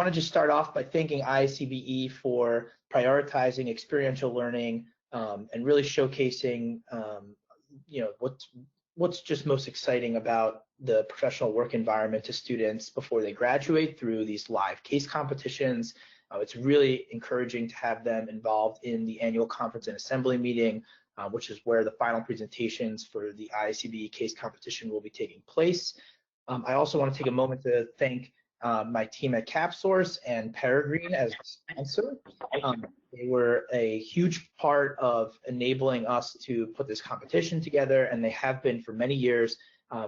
want to just start off by thanking IACBE for prioritizing experiential learning and really showcasing, you know, what's just most exciting about the professional work environment to students before they graduate through these live case competitions. It's really encouraging to have them involved in the annual conference and assembly meeting, which is where the final presentations for the IACBE case competition will be taking place. I also want to take a moment to thank my team at CapSource and Peregrine as a sponsor. They were a huge part of enabling us to put this competition together, and they have been for many years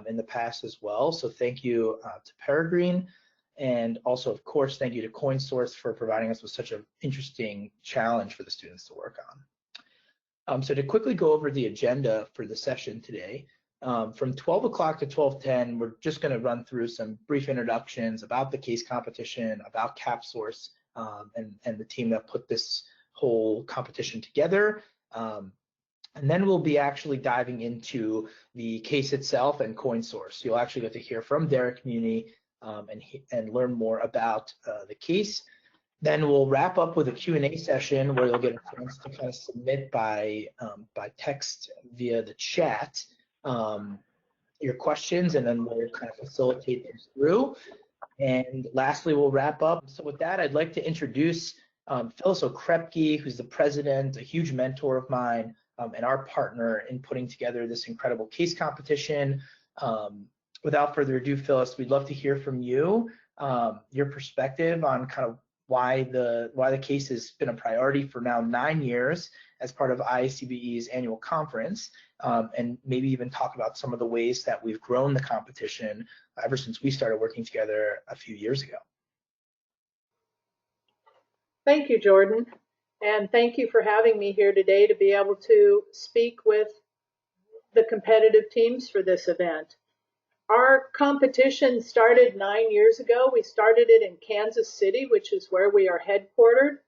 in the past as well. So thank you to Peregrine, and also, of course, thank you to Coinsource for providing us with such an interesting challenge for the students to work on. So to quickly go over the agenda for the session today, from 12 o'clock to 12:10, we're just going to run through some brief introductions about the case competition, about CapSource, and the team that put this whole competition together. And then we'll be actually diving into the case itself and Coinsource. You'll actually get to hear from Derek Muni and learn more about the case. Then we'll wrap up with a Q&A session where you'll get a chance to kind of submit by text via the chat your questions, and then we'll kind of facilitate them through. And lastly, we'll wrap up. So with that, I'd like to introduce Phyllis Okrepke, who's the president, a huge mentor of mine, and our partner in putting together this incredible case competition. Without further ado, Phyllis, we'd love to hear from you, your perspective on kind of why the case has been a priority for now 9 years as part of IACBE's annual conference, and maybe even talk about some of the ways that we've grown the competition ever since we started working together a few years ago. Thank you, Jordan, and thank you for having me here today to be able to speak with the competitive teams for this event. Our competition started 9 years ago. We started it in Kansas City, which is where we are headquartered,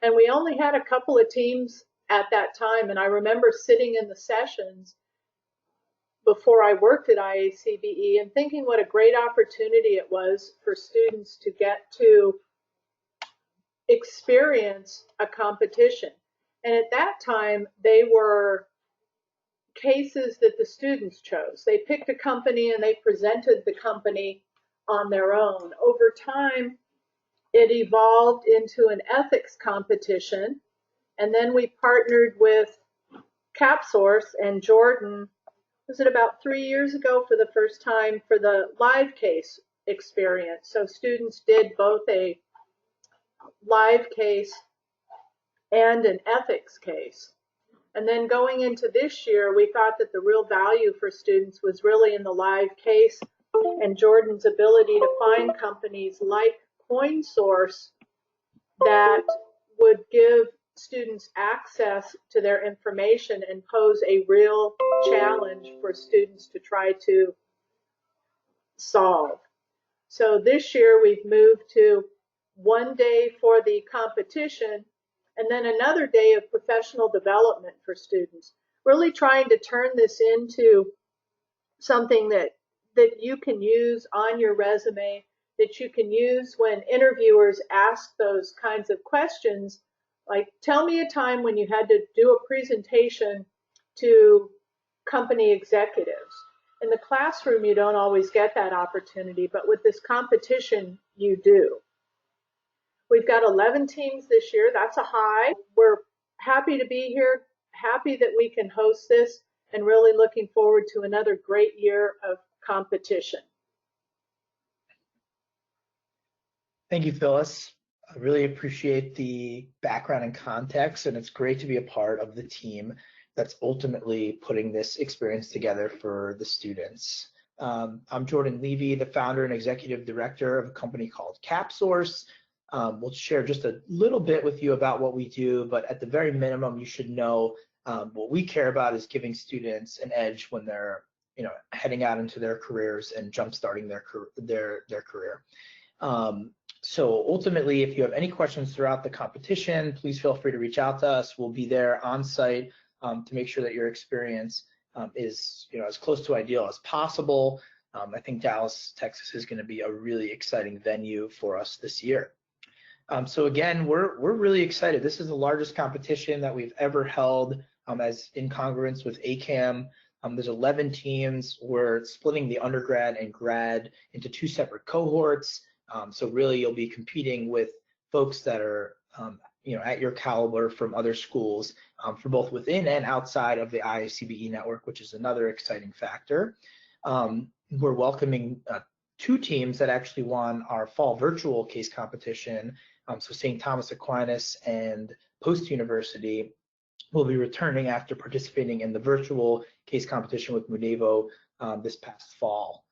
and we only had a couple of teams at that time. And I remember sitting in the sessions before I worked at IACBE and thinking what a great opportunity it was for students to get to experience a competition. And at that time, they were cases that the students chose. They picked a company and they presented the company on their own. Over time, it evolved into an ethics competition, and then we partnered with CapSource and Jordan, was it about 3 years ago, for the first time for the live case experience. So students did both a live case and an ethics case. And then going into this year, we thought that the real value for students was really in the live case and Jordan's ability to find companies like Coinsource that would give students access to their information and pose a real challenge for students to try to solve. So this year we've moved to 1 day for the competition and then another day of professional development for students, really trying to turn this into something that you can use on your resume, that you can use when interviewers ask those kinds of questions, like, tell me a time when you had to do a presentation to company executives. In the classroom, you don't always get that opportunity, but with this competition, you do. We've got 11 teams this year. That's a high. We're happy to be here, happy that we can host this, and really looking forward to another great year of competition. Thank you, Phyllis. I really appreciate the background and context, and it's great to be a part of the team that's ultimately putting this experience together for the students. I'm Jordan Levy, the founder and executive director of a company called CapSource. We'll share just a little bit with you about what we do, but at the very minimum, you should know what we care about is giving students an edge when they're, heading out into their careers and jumpstarting their career. So ultimately, if you have any questions throughout the competition, please feel free to reach out to us. We'll be there on site to make sure that your experience is, as close to ideal as possible. I think Dallas, Texas is going to be a really exciting venue for us this year. So again, we're really excited. This is the largest competition that we've ever held, as in congruence with ACAM. There's 11 teams. We're splitting the undergrad and grad into 2 separate cohorts. So really, you'll be competing with folks that are at your caliber from other schools, for both within and outside of the IACBE network, which is another exciting factor. We're welcoming 2 teams that actually won our fall virtual case competition. So St. Thomas Aquinas and Post University will be returning after participating in the virtual case competition with Munevo this past fall.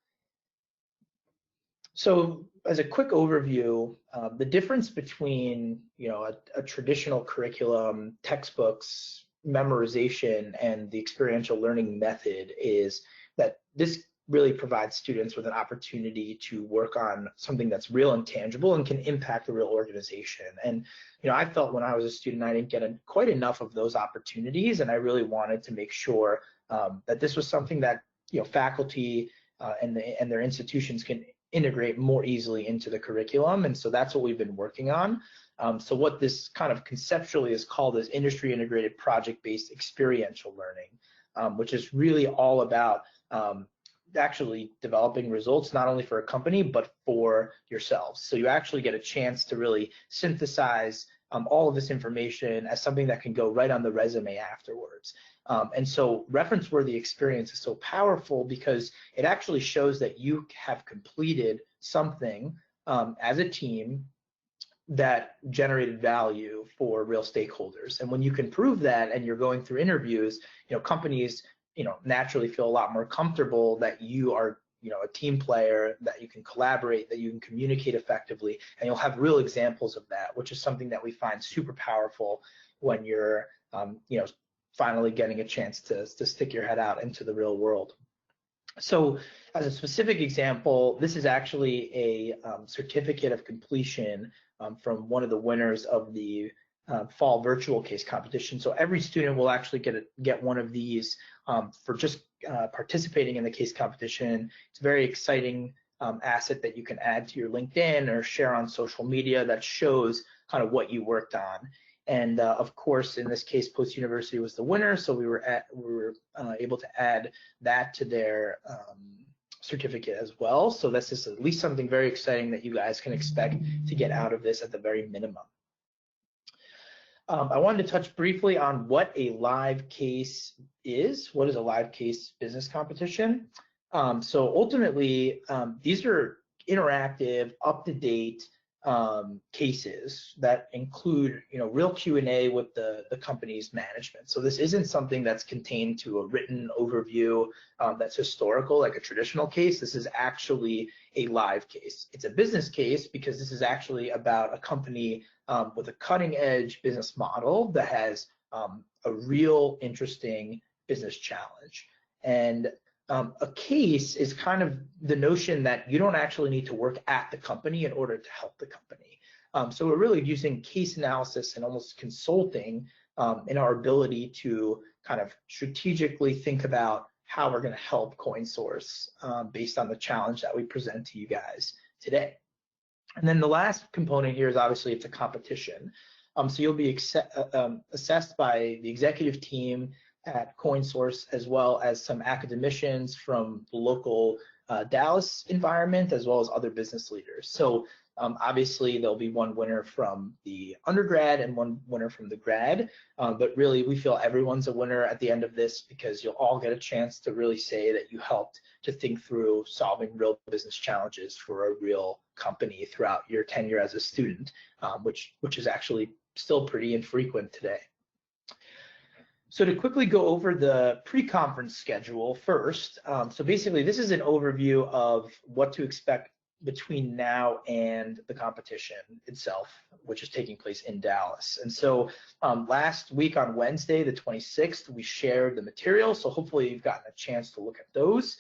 So as a quick overview, the difference between a traditional curriculum, textbooks, memorization, and the experiential learning method is that this really provides students with an opportunity to work on something that's real and tangible and can impact the real organization. And I felt when I was a student I didn't get quite enough of those opportunities, and I really wanted to make sure that this was something that faculty and their institutions can integrate more easily into the curriculum. And so that's what we've been working on. So what this kind of conceptually is called is industry integrated project-based experiential learning, which is really all about actually developing results not only for a company but for yourselves. So you actually get a chance to really synthesize all of this information as something that can go right on the resume afterwards. And so reference-worthy experience is so powerful because it actually shows that you have completed something as a team that generated value for real stakeholders. And when you can prove that and you're going through interviews, companies naturally feel a lot more comfortable that you are a team player, that you can collaborate, that you can communicate effectively, and you'll have real examples of that, which is something that we find super powerful when you're finally getting a chance to stick your head out into the real world. So as a specific example, this is actually a certificate of completion from one of the winners of the fall virtual case competition. So every student will actually get one of these for just participating in the case competition. It's a very exciting asset that you can add to your LinkedIn or share on social media that shows kind of what you worked on. And of course, in this case, Post University was the winner, so we were able to add that to their certificate as well. So this is at least something very exciting that you guys can expect to get out of this at the very minimum. I wanted to touch briefly on what a live case is. What is a live case business competition? So ultimately, these are interactive, up-to-date cases that include real Q&A with the company's management. So this isn't something that's contained to a written overview that's historical like a traditional case. This is actually a live case. It's a business case because this is actually about a company with a cutting-edge business model that has a real interesting business challenge. And a case is kind of the notion that you don't actually need to work at the company in order to help the company. So we're really using case analysis and almost consulting in our ability to kind of strategically think about how we're going to help Coinsource based on the challenge that we present to you guys today. And then the last component here is obviously it's a competition. So you'll be assessed by the executive team at Coinsource, as well as some academicians from the local Dallas environment, as well as other business leaders. So obviously there'll be one winner from the undergrad and one winner from the grad, but really we feel everyone's a winner at the end of this because you'll all get a chance to really say that you helped to think through solving real business challenges for a real company throughout your tenure as a student, which is actually still pretty infrequent today. So to quickly go over the pre-conference schedule first, so basically this is an overview of what to expect between now and the competition itself, which is taking place in Dallas. And so last week on Wednesday, the 26th, we shared the material, so hopefully you've gotten a chance to look at those.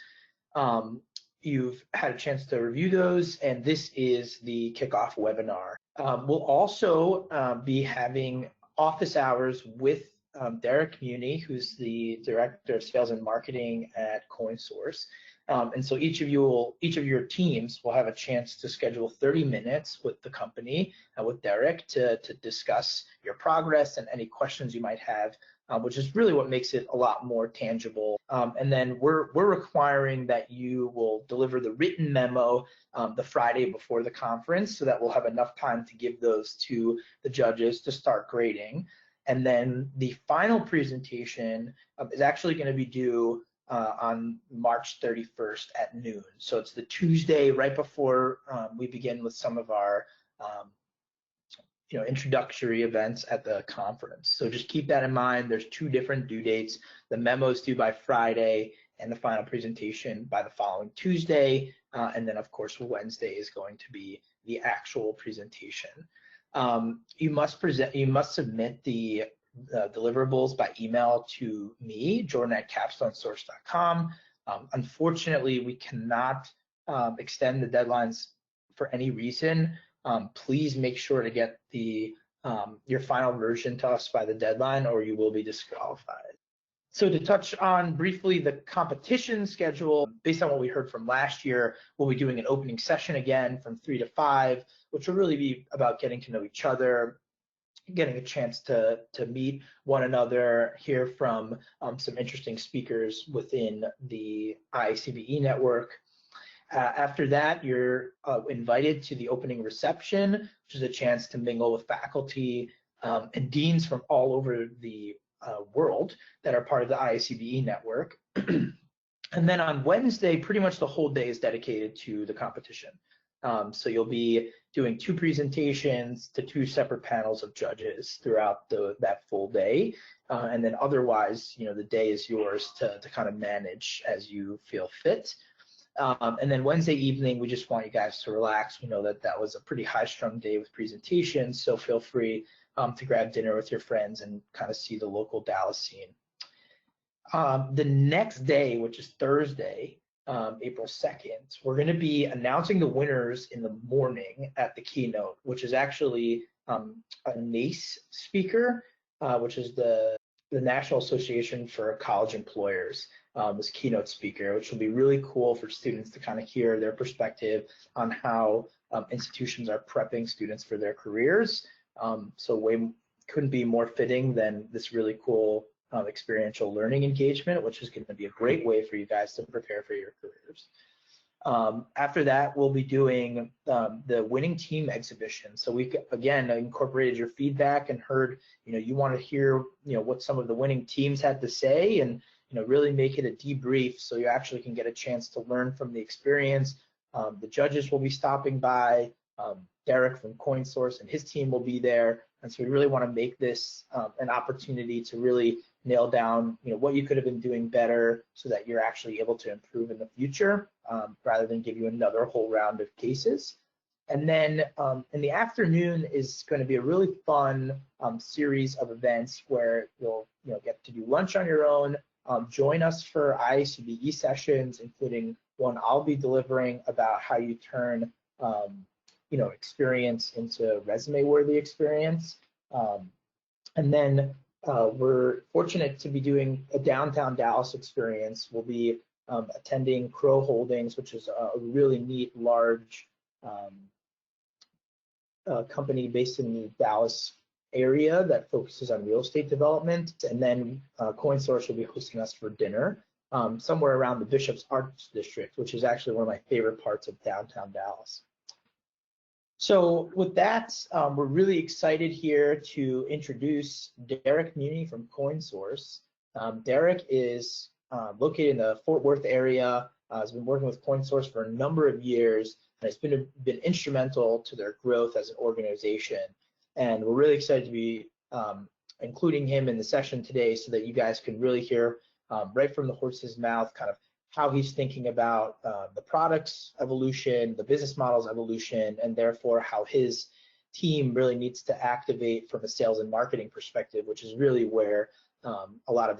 You've had a chance to review those, and this is the kickoff webinar. We'll also be having office hours with Derek Muni, who's the Director of Sales and Marketing at Coinsource. And so each of your teams will have a chance to schedule 30 minutes with the company, with Derek, to discuss your progress and any questions you might have, which is really what makes it a lot more tangible. And then we're requiring that you will deliver the written memo the Friday before the conference, so that we'll have enough time to give those to the judges to start grading. And then the final presentation is actually going to be due on March 31st at noon. So it's the Tuesday right before we begin with some of our introductory events at the conference. So just keep that in mind. There's 2 different due dates. The memo is due by Friday, and the final presentation by the following Tuesday. And then, of course, Wednesday is going to be the actual presentation. You must submit the deliverables by email to me, Jordan@capstonesource.com. Unfortunately, we cannot extend the deadlines for any reason. Please make sure to get your final version to us by the deadline, or you will be disqualified. So to touch on briefly the competition schedule, based on what we heard from last year, we'll be doing an opening session again from 3 to 5, which will really be about getting to know each other, getting a chance to meet one another, hear from some interesting speakers within the IACBE network. After that, you're invited to the opening reception, which is a chance to mingle with faculty and deans from all over the world that are part of the IACBE network. And then on Wednesday, pretty much the whole day is dedicated to the competition. So you'll be doing 2 presentations to 2 separate panels of judges throughout that full day. And then otherwise, the day is yours to kind of manage as you feel fit. And then Wednesday evening, we just want you guys to relax. We know that was a pretty high-strung day with presentations, so feel free to grab dinner with your friends and kind of see the local Dallas scene. The next day, which is Thursday, April 2nd, we're going to be announcing the winners in the morning at the keynote, which is actually a NACE speaker, which is the National Association for College Employers, was keynote speaker, which will be really cool for students to kind of hear their perspective on how institutions are prepping students for their careers. So couldn't be more fitting than this really cool experiential learning engagement, which is going to be a great way for you guys to prepare for your careers. After that, we'll be doing the winning team exhibition. So we, again, incorporated your feedback and heard, you want to hear, what some of the winning teams had to say, and, really make it a debrief so you actually can get a chance to learn from the experience. The judges will be stopping by. Derek from Coinsource and his team will be there. And so we really want to make this an opportunity to really nail down, what you could have been doing better so that you're actually able to improve in the future, rather than give you another whole round of cases. And then in the afternoon is going to be a really fun series of events where you'll get to do lunch on your own. Join us for IACBE sessions, including one I'll be delivering about how you turn experience into resume-worthy experience. And then we're fortunate to be doing a downtown Dallas experience. We'll be attending Crow Holdings, which is a really neat, large company based in the Dallas area that focuses on real estate development. And then Coinsource will be hosting us for dinner somewhere around the Bishop's Arts District, which is actually one of my favorite parts of downtown Dallas. So with that, we're really excited here to introduce Derek Muni from Coinsource. Derek is located in the Fort Worth area, has been working with Coinsource for a number of years, and has been instrumental to their growth as an organization. And we're really excited to be including him in the session today so that you guys can really hear right from the horse's mouth kind of how he's thinking about the product's evolution, the business model's evolution, and therefore how his team really needs to activate from a sales and marketing perspective, which is really where a lot of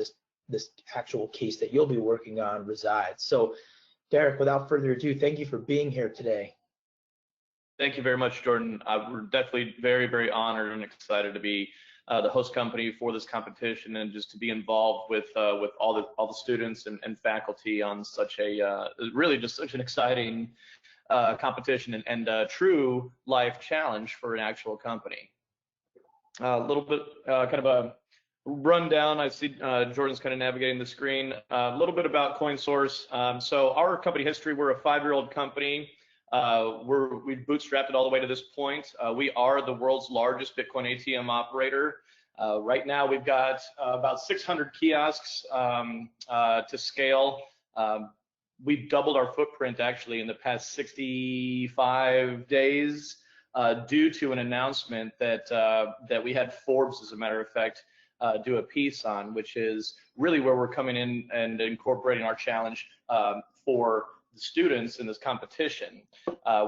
this actual case that you'll be working on resides. So Derek, without further ado, thank you for being here today. Thank you very much, Jordan. We're definitely very, very honored and excited to be the host company for this competition, and just to be involved with all the students and faculty on such a really just such an exciting competition and true life challenge for an actual company. A little bit kind of a rundown. I see Jordan's kind of navigating the screen. A little bit about Coinsource. So our company history, we're a 5-year-old company. We've bootstrapped it all the way to this point. We are the world's largest Bitcoin ATM operator. Right now, we've got about 600 kiosks to scale. We've doubled our footprint actually in the past 65 days due to an announcement that we had Forbes, as a matter of fact, do a piece on, which is really where we're coming in and incorporating our challenge for the students in this competition.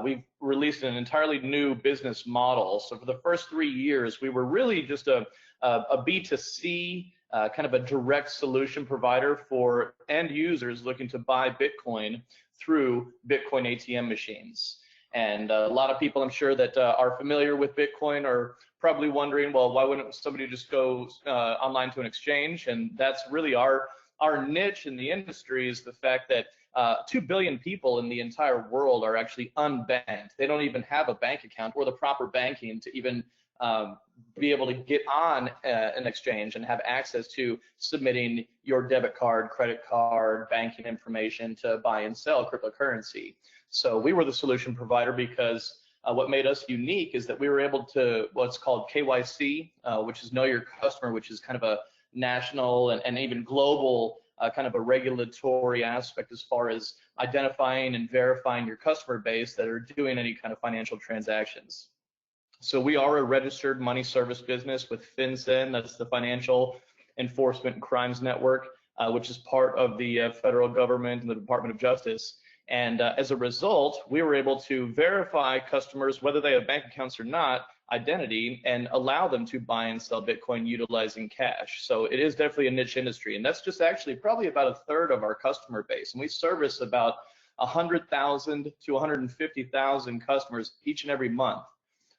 We've released an entirely new business model. So for the first 3 years, we were really just a B2C kind of a direct solution provider for end users looking to buy Bitcoin through Bitcoin ATM machines. And a lot of people, I'm sure, that are familiar with Bitcoin are probably wondering, well, why wouldn't somebody just go online to an exchange? And that's really our niche in the industry, is the fact that 2 billion people in the entire world are actually unbanked. They don't even have a bank account or the proper banking to even be able to get on an exchange and have access to submitting your debit card, credit card, banking information to buy and sell cryptocurrency. So we were the solution provider because what made us unique is that we were able to what's called KYC, which is Know Your Customer, which is kind of a national and even global kind of a regulatory aspect as far as identifying and verifying your customer base that are doing any kind of financial transactions. So we are a registered money service business with FinCEN, that's the Financial Enforcement and Crimes Network, which is part of the federal government and the Department of Justice. And as a result, we were able to verify customers, whether they have bank accounts or not, identity, and allow them to buy and sell Bitcoin utilizing cash. So it is definitely a niche industry, and that's just actually probably about a third of our customer base. And we service about 100,000 to 150,000 customers each and every month.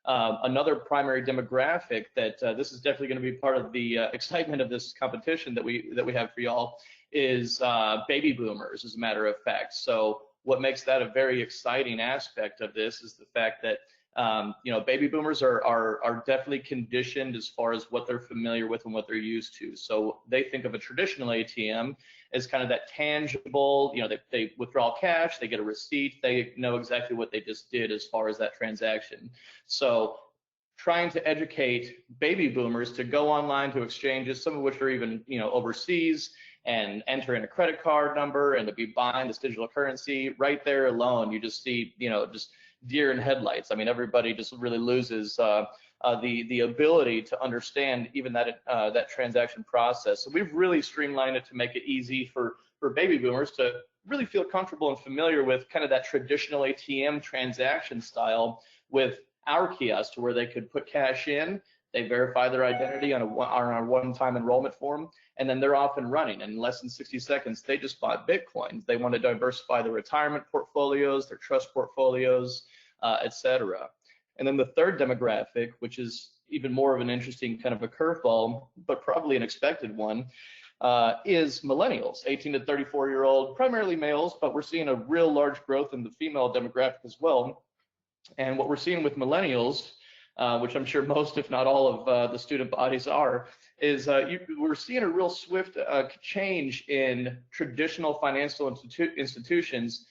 Another primary demographic that this is definitely going to be part of the excitement of this competition that we have for y'all is baby boomers, as a matter of fact. So what makes that a very exciting aspect of this is the fact that baby boomers are definitely conditioned as far as what they're familiar with and what they're used to. So they think of a traditional ATM as kind of that tangible, they withdraw cash, they get a receipt, they know exactly what they just did as far as that transaction. So trying to educate baby boomers to go online to exchanges, some of which are even, overseas, and enter in a credit card number and to be buying this digital currency, right there alone, you just see, just deer in headlights. I mean, everybody just really loses the ability to understand even that transaction process. So we've really streamlined it to make it easy for baby boomers to really feel comfortable and familiar with kind of that traditional ATM transaction style with our kiosk, to where they could put cash in, they verify their identity on a one-time enrollment form, and then they're off and running. And in less than 60 seconds, they just bought Bitcoin. They want to diversify their retirement portfolios, their trust portfolios, etc. And then the third demographic, which is even more of an interesting kind of a curveball, but probably an expected one, is millennials, 18 to 34-year-old, primarily males, but we're seeing a real large growth in the female demographic as well. And what we're seeing with millennials, which I'm sure most, if not all, of the student bodies are, is we're seeing a real swift change in traditional financial institutions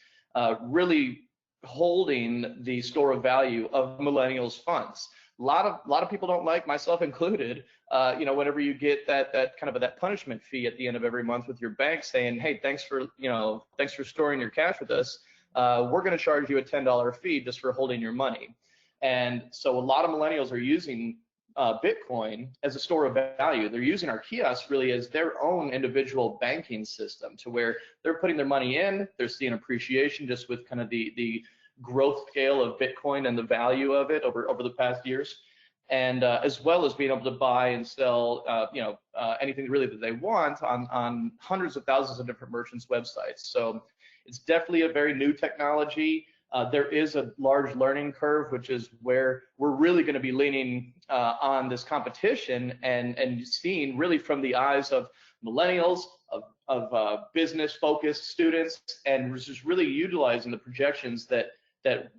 really holding the store of value of millennials' funds. A lot of people don't like, myself included, whenever you get that kind of that punishment fee at the end of every month with your bank saying, hey, thanks for storing your cash with us. We're going to charge you a $10 fee just for holding your money. And so a lot of millennials are using Bitcoin as a store of value. They're using our kiosks really as their own individual banking system, to where they're putting their money in, they're seeing appreciation just with kind of the growth scale of Bitcoin and the value of it over the past years, and as well as being able to buy and sell anything really that they want on hundreds of thousands of different merchants' websites. So it's definitely a very new technology. there is a large learning curve, which is where we're really going to be leaning on this competition and seeing really from the eyes of millennials, of business-focused students, and just really utilizing the projections that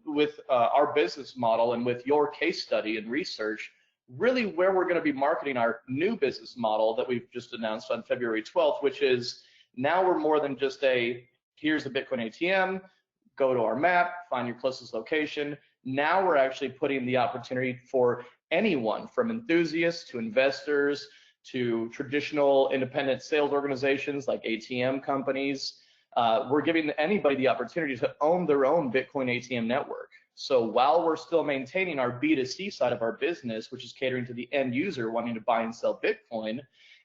with our business model and with your case study and research, really where we're going to be marketing our new business model that we've just announced on February 12th, which is now we're more than just here's the Bitcoin ATM, go to our map, find your closest location. Now we're actually putting the opportunity for anyone from enthusiasts to investors to traditional independent sales organizations like ATM companies. We're giving anybody the opportunity to own their own Bitcoin ATM network. So while we're still maintaining our B2C side of our business, which is catering to the end user wanting to buy and sell Bitcoin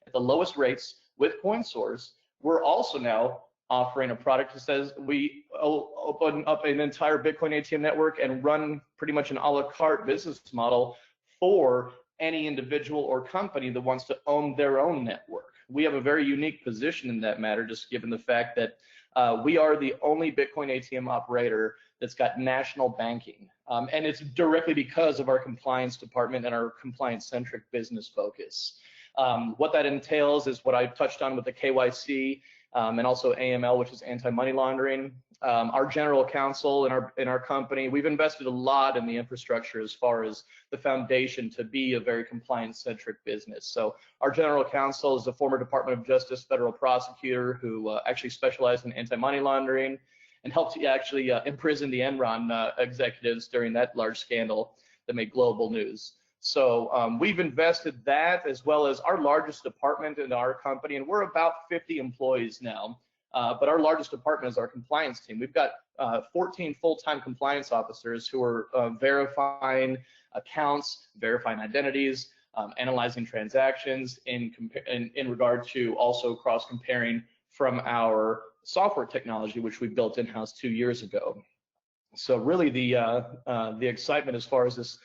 at the lowest rates with Coinsource, we're also now offering a product that says we open up an entire Bitcoin ATM network and run pretty much an a la carte business model for any individual or company that wants to own their own network. We have a very unique position in that matter, just given the fact that we are the only Bitcoin ATM operator that's got national banking. And it's directly because of our compliance department and our compliance-centric business focus. What that entails is what I touched on with the KYC and also AML, which is anti-money laundering. Our general counsel in our company, we've invested a lot in the infrastructure as far as the foundation to be a very compliance-centric business. So our general counsel is a former Department of Justice federal prosecutor who actually specialized in anti-money laundering and helped actually imprison the Enron executives during that large scandal that made global news. So we've invested that, as well as our largest department in our company, and we're about 50 employees now, but our largest department is our compliance team. We've got 14 full-time compliance officers who are verifying accounts, verifying identities, analyzing transactions in regard to also cross-comparing from our software technology, which we built in-house 2 years ago. So really the excitement as far as this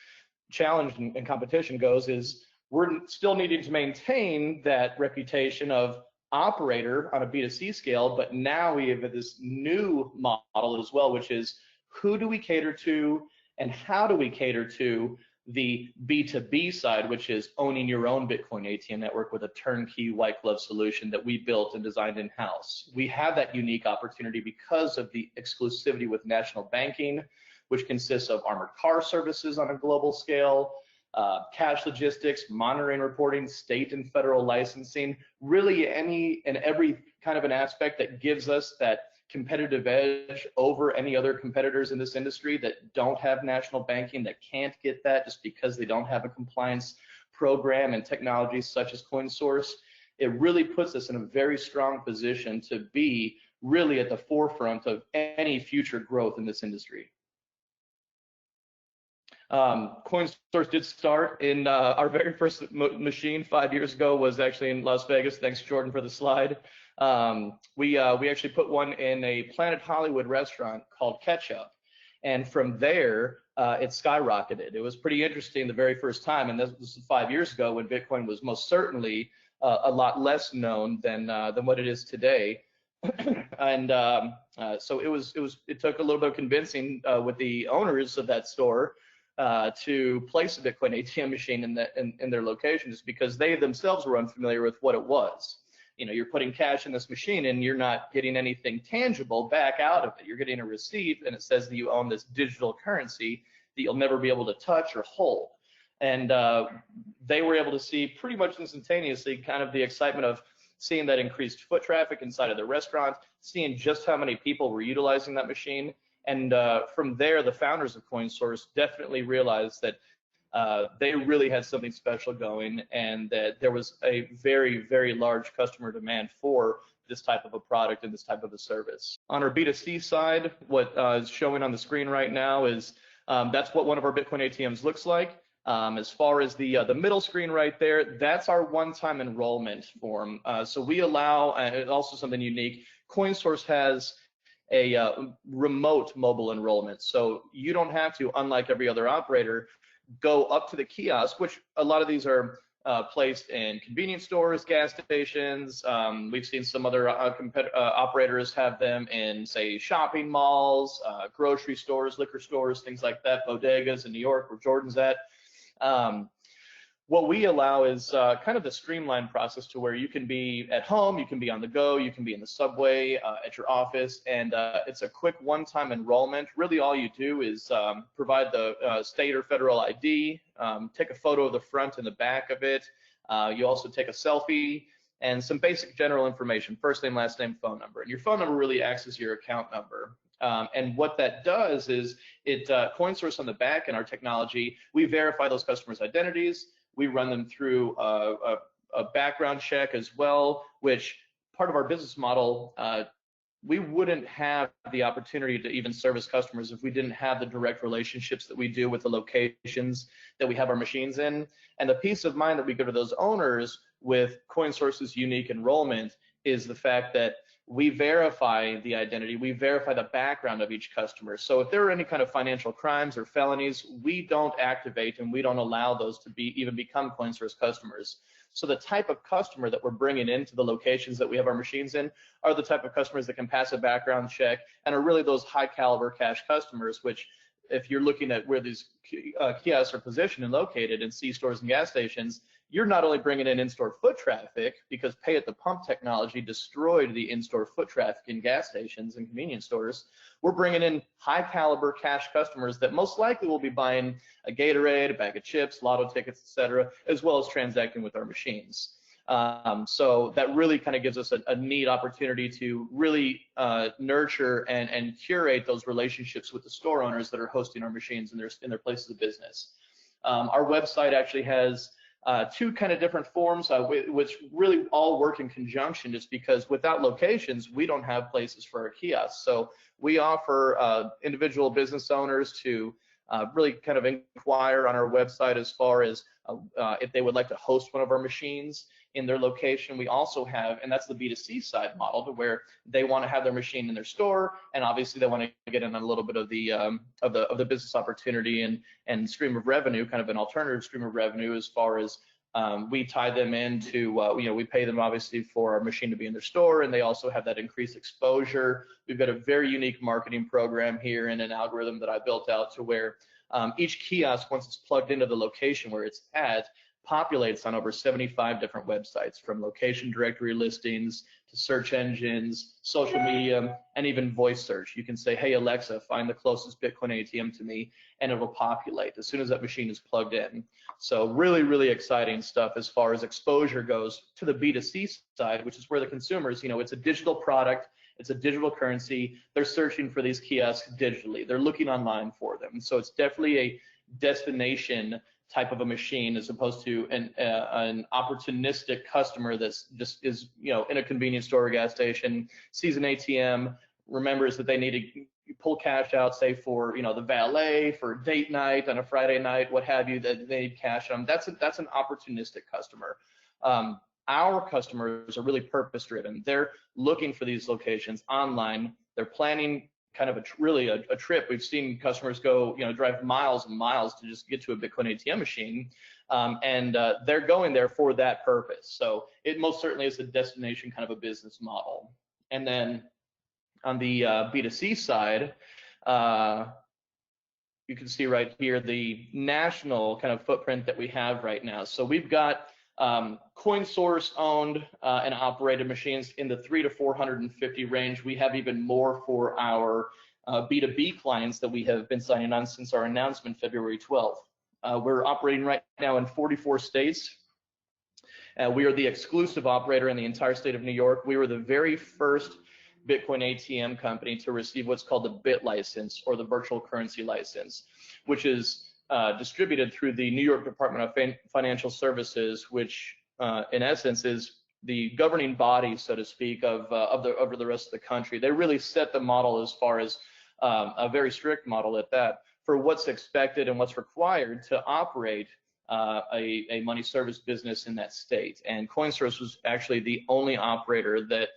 challenge and competition goes is we're still needing to maintain that reputation of operator on a B2C scale, but now we have this new model as well, which is who do we cater to and how do we cater to the B2B side, which is owning your own Bitcoin ATM network with a turnkey white glove solution that we built and designed in-house. We have that unique opportunity because of the exclusivity with national banking, which consists of armored car services on a global scale, cash logistics, monitoring, reporting, state and federal licensing, really any and every kind of an aspect that gives us that competitive edge over any other competitors in this industry that don't have national banking, that can't get that just because they don't have a compliance program and technologies such as Coinsource. It really puts us in a very strong position to be really at the forefront of any future growth in this industry. Coinsource did start in our very first machine 5 years ago was actually in Las Vegas. Thanks, Jordan, for the slide. We actually put one in a Planet Hollywood restaurant called Ketchup, and from there it skyrocketed. It was pretty interesting the very first time, and this was 5 years ago when Bitcoin was most certainly a lot less known than what it is today. And so it took a little bit of convincing with the owners of that store to place a Bitcoin ATM machine in their location, just because they themselves were unfamiliar with what it was. You know, you're putting cash in this machine and you're not getting anything tangible back out of it. You're getting a receipt and it says that you own this digital currency that you'll never be able to touch or hold. And they were able to see pretty much instantaneously kind of the excitement of seeing that increased foot traffic inside of the restaurant, seeing just how many people were utilizing that machine. And from there, the founders of Coinsource definitely realized that they really had something special going, and that there was a very, very large customer demand for this type of a product and this type of a service. On our B2C side, what is showing on the screen right now is that's what one of our Bitcoin ATMs looks like. As far as the middle screen right there, that's our one-time enrollment form. So we allow, also something unique, Coinsource has a remote mobile enrollment. So you don't have to, unlike every other operator, go up to the kiosk, which a lot of these are placed in convenience stores, gas stations. We've seen some other operators have them in, say, shopping malls, grocery stores, liquor stores, things like that, bodegas in New York where Jordan's at. What we allow is kind of the streamlined process to where you can be at home, you can be on the go, you can be in the subway, at your office, and it's a quick one-time enrollment. Really all you do is provide the state or federal ID, take a photo of the front and the back of it. You also take a selfie and some basic general information, first name, last name, phone number. And your phone number really acts as your account number. And what that does is it Coinsource on the back in our technology, we verify those customers' identities. We run them through a background check as well, which part of our business model, we wouldn't have the opportunity to even service customers if we didn't have the direct relationships that we do with the locations that we have our machines in. And the peace of mind that we give to those owners with Coinsource's unique enrollment is the fact that we verify the identity, we verify the background of each customer. So if there are any kind of financial crimes or felonies, we don't activate and we don't allow those to even become Coinsource customers. So the type of customer that we're bringing into the locations that we have our machines in are the type of customers that can pass a background check and are really those high caliber cash customers, which if you're looking at where these kiosks are positioned and located in C-stores and gas stations, you're not only bringing in in-store foot traffic because pay at the pump technology destroyed the in-store foot traffic in gas stations and convenience stores. We're bringing in high caliber cash customers that most likely will be buying a Gatorade, a bag of chips, lotto tickets, etc., as well as transacting with our machines. So that really kind of gives us a neat opportunity to really nurture and curate those relationships with the store owners that are hosting our machines in their places of business. Our website actually has two kind of different forms, which really all work in conjunction, just because without locations, we don't have places for our kiosks. So we offer individual business owners to really kind of inquire on our website as far as if they would like to host one of our machines in their location. We also have, and that's the B2C side model, to where they want to have their machine in their store, and obviously they want to get in on a little bit of the business opportunity and stream of revenue, kind of an alternative stream of revenue, as far as we tie them into, we pay them obviously for our machine to be in their store, and they also have that increased exposure. We've got a very unique marketing program here and an algorithm that I built out to where each kiosk, once it's plugged into the location where it's at, populates on over 75 different websites, from location directory listings to search engines, social media, and even voice search. You can say, hey, Alexa, find the closest Bitcoin ATM to me, and it will populate as soon as that machine is plugged in. So really, really exciting stuff as far as exposure goes to the B2C side, which is where the consumers, it's a digital product, it's a digital currency. They're searching for these kiosks digitally. They're looking online for them. So it's definitely a destination type of a machine, as opposed to an opportunistic customer that's just is in a convenience store or gas station, sees an ATM, remembers that they need to pull cash out, say for the valet, for date night on a Friday night, what have you, that they need cash on. That's an opportunistic customer. Our customers are really purpose driven. They're looking for these locations online. They're planning kind of a trip. We've seen customers go, drive miles and miles to just get to a Bitcoin ATM machine, and they're going there for that purpose. So it most certainly is a destination kind of a business model. And then on the B2C side, you can see right here the national kind of footprint that we have right now. So we've got Coinsource owned and operated machines in the 300 to 450 range. We have even more for our B2B clients that we have been signing on since our announcement February 12th. We're operating right now in 44 states. We are the exclusive operator in the entire state of New York. We were the very first Bitcoin ATM company to receive what's called the BIT license, or the virtual currency license, which is distributed through the New York Department of Financial Services, which in essence is the governing body, so to speak, of the rest of the country. They really set the model as far as a very strict model at that, for what's expected and what's required to operate a money service business in that state. And Coinsource was actually the only operator that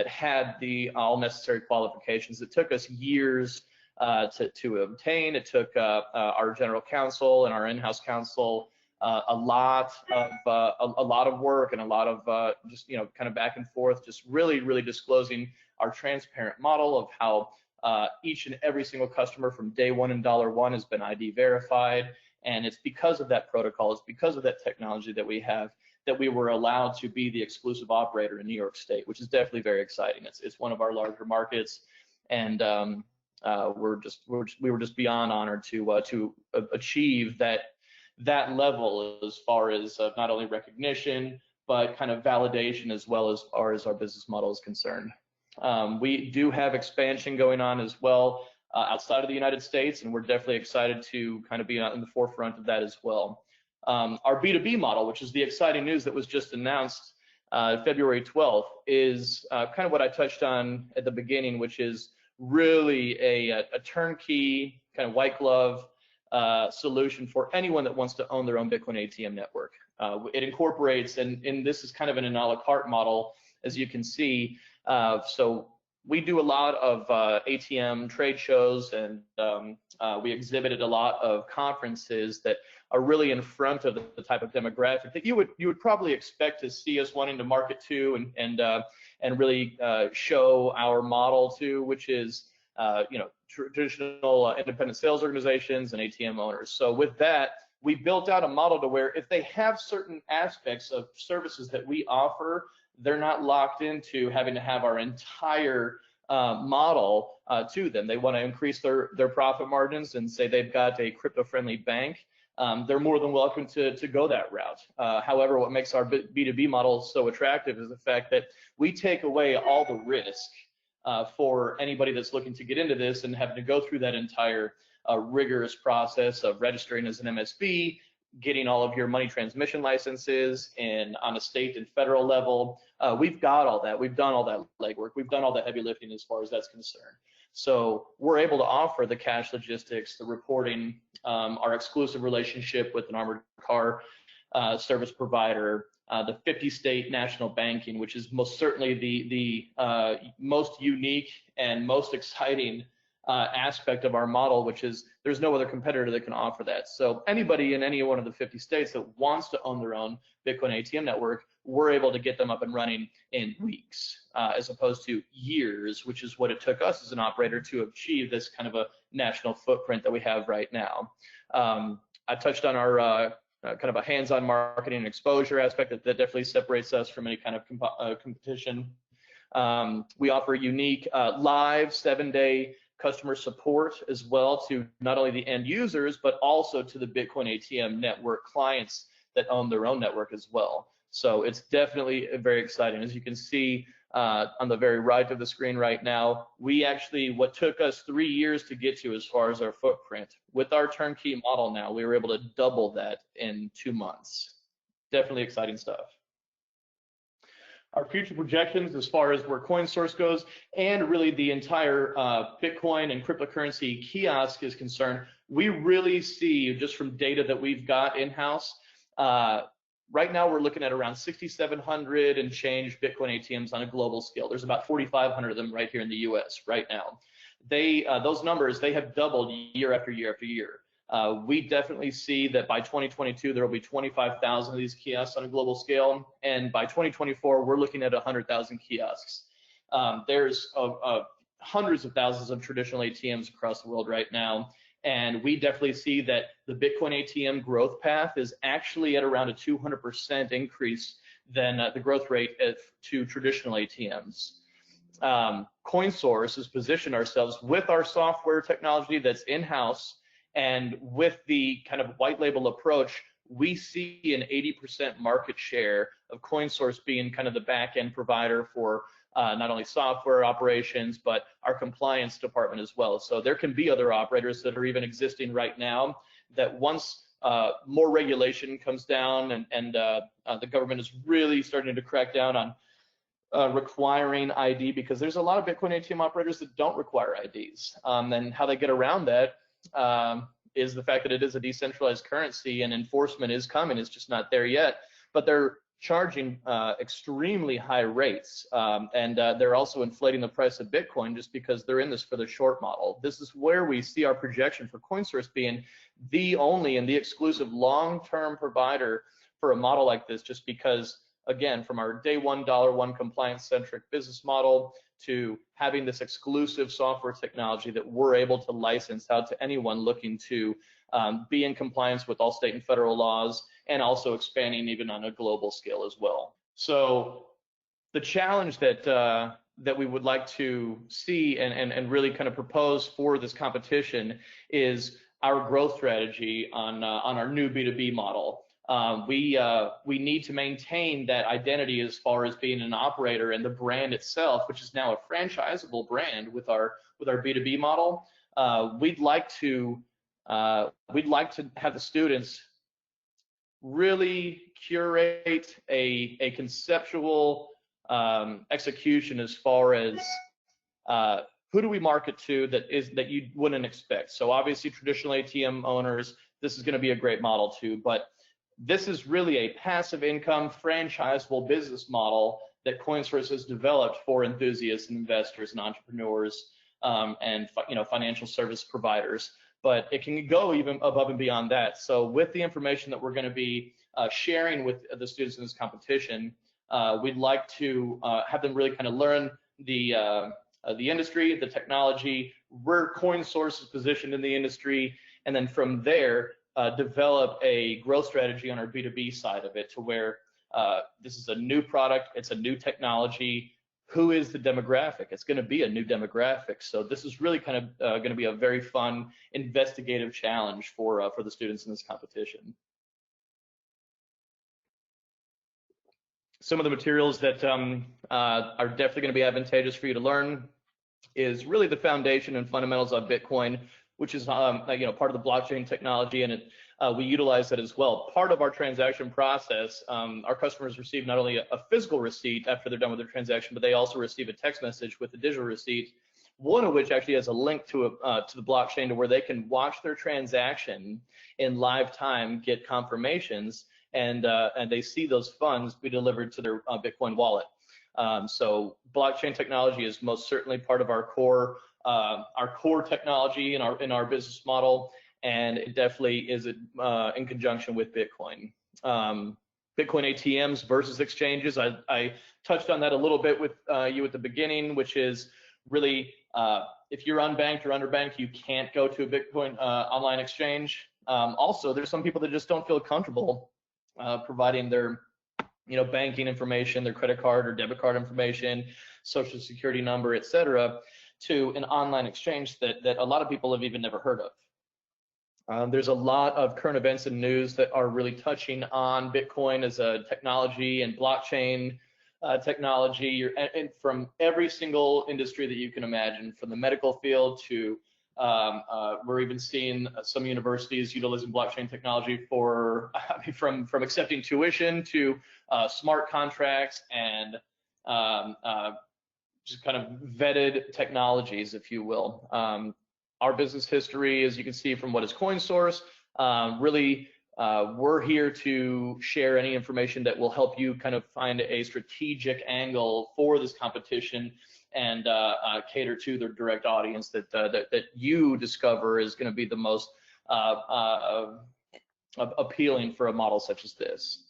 had all necessary qualifications. It took us years to obtain. It took our general counsel and our in-house counsel a lot of work and a lot of just kind of back and forth, just really disclosing our transparent model of how each and every single customer from day one and $1 has been ID verified. And it's because of that protocol, it's because of that technology that we have, that we were allowed to be the exclusive operator in New York State, which is definitely very exciting. It's one of our larger markets, and we were just beyond honored to achieve that level as far as not only recognition but kind of validation as well as far as our business model is concerned. We do have expansion going on as well outside of the United States, and we're definitely excited to kind of be in the forefront of that as well. Our B2B model, which is the exciting news that was just announced February 12th, is kind of what I touched on at the beginning, which is really a turnkey kind of white glove solution for anyone that wants to own their own Bitcoin ATM network. It incorporates, and this is kind of an a la carte model, as you can see. So we do a lot of ATM trade shows, and we exhibited a lot of conferences that are really in front of the type of demographic that you would probably expect to see us wanting to market to and really show our model to, which is traditional independent sales organizations and ATM owners. So with that, we built out a model to where if they have certain aspects of services that we offer, they're not locked into having to have our entire model to them. They want to increase their profit margins and say they've got a crypto-friendly bank. They're more than welcome to go that route. However, what makes our B2B model so attractive is the fact that we take away all the risk for anybody that's looking to get into this and having to go through that entire rigorous process of registering as an MSB, getting all of your money transmission licenses, and on a state and federal level. We've got all that. We've done all that legwork. We've done all the heavy lifting as far as that's concerned. So we're able to offer the cash logistics, the reporting, our exclusive relationship with an armored car service provider, the 50-state national banking, which is most certainly the most unique and most exciting aspect of our model, which is there's no other competitor that can offer that. So anybody in any one of the 50 states that wants to own their own Bitcoin ATM network, we're able to get them up and running in weeks, as opposed to years, which is what it took us as an operator to achieve this kind of a national footprint that we have right now. I touched on our kind of a hands-on marketing and exposure aspect that definitely separates us from any kind of competition. We offer unique live 7-day customer support as well to not only the end users, but also to the Bitcoin ATM network clients that own their own network as well. So it's definitely very exciting. As you can see on the very right of the screen right now, we actually, what took us 3 years to get to as far as our footprint, with our turnkey model now, we were able to double that in 2 months. Definitely exciting stuff. Our future projections as far as where Coinsource goes, and really the entire Bitcoin and cryptocurrency kiosk is concerned, we really see, just from data that we've got in-house, right now we're looking at around 6,700 and change Bitcoin ATMs on a global scale. There's about 4,500 of them right here in the US right now. Those numbers, they have doubled year after year after year. We definitely see that by 2022, there will be 25,000 of these kiosks on a global scale. And by 2024, we're looking at 100,000 kiosks. There's hundreds of thousands of traditional ATMs across the world right now. And we definitely see that the Bitcoin ATM growth path is actually at around a 200% increase than the growth rate to traditional ATMs. Coinsource has positioned ourselves with our software technology that's in-house, and with the kind of white label approach, we see an 80% market share of Coinsource being kind of the back-end provider for not only software operations, but our compliance department as well. So there can be other operators that are even existing right now that once more regulation comes down and the government is really starting to crack down on requiring ID, because there's a lot of Bitcoin ATM operators that don't require IDs. And how they get around that is the fact that it is a decentralized currency and enforcement is coming. It's just not there yet. But they're charging extremely high rates, and they're also inflating the price of Bitcoin just because they're in this for the short model. This is where we see our projection for Coinsource being the only and the exclusive long-term provider for a model like this, just because, again, from our day one, $1 compliance-centric business model to having this exclusive software technology that we're able to license out to anyone looking to be in compliance with all state and federal laws, and also expanding even on a global scale as well. So the challenge that that we would like to see and really kind of propose for this competition is our growth strategy on our new B2B model. We need to maintain that identity as far as being an operator, and the brand itself, which is now a franchisable brand with our B2B model. We'd like to have the students really curate a conceptual execution as far as who do we market to that you wouldn't expect. So obviously traditional ATM owners, this is going to be a great model too, but this is really a passive income franchisable business model that Coinsource has developed for enthusiasts and investors and entrepreneurs and financial service providers. But it can go even above and beyond that. So with the information that we're going to be sharing with the students in this competition, we'd like to have them really kind of learn the industry, the technology, where Coinsource is positioned in the industry, and then from there develop a growth strategy on our B2B side of it, to where this is a new product, it's a new technology. Who is the demographic? It's going to be a new demographic. So this is really kind of going to be a very fun investigative challenge for the students in this competition. Some of the materials that are definitely going to be advantageous for you to learn is really the foundation and fundamentals of Bitcoin, which is part of the blockchain technology, and we utilize that as well. Part of our transaction process, our customers receive not only a physical receipt after they're done with their transaction, but they also receive a text message with a digital receipt, one of which actually has a link to the blockchain to where they can watch their transaction in live time, get confirmations, and they see those funds be delivered to their Bitcoin wallet. So blockchain technology is most certainly part of our core technology in our business model, and it definitely is in conjunction with Bitcoin. Bitcoin ATMs versus exchanges. I touched on that a little bit with you at the beginning, which is really if you're unbanked or underbanked, you can't go to a Bitcoin online exchange. Also, there's some people that just don't feel comfortable providing their banking information, their credit card or debit card information, social security number, etc., to an online exchange that a lot of people have even never heard of. There's a lot of current events and news that are really touching on Bitcoin as a technology and blockchain technology, and from every single industry that you can imagine, from the medical field to we're even seeing some universities utilizing blockchain technology for from accepting tuition to smart contracts and just kind of vetted technologies, if you will. Our business history, as you can see from what is Coinsource, really we're here to share any information that will help you kind of find a strategic angle for this competition and cater to the direct audience that you discover is going to be the most appealing for a model such as this.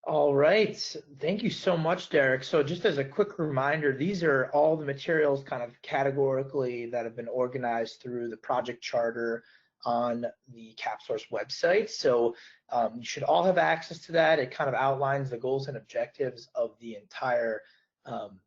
All right, thank you so much, Derek. So just as a quick reminder, these are all the materials kind of categorically that have been organized through the project charter on the CapSource website. So you should all have access to that. It kind of outlines the goals and objectives of the entire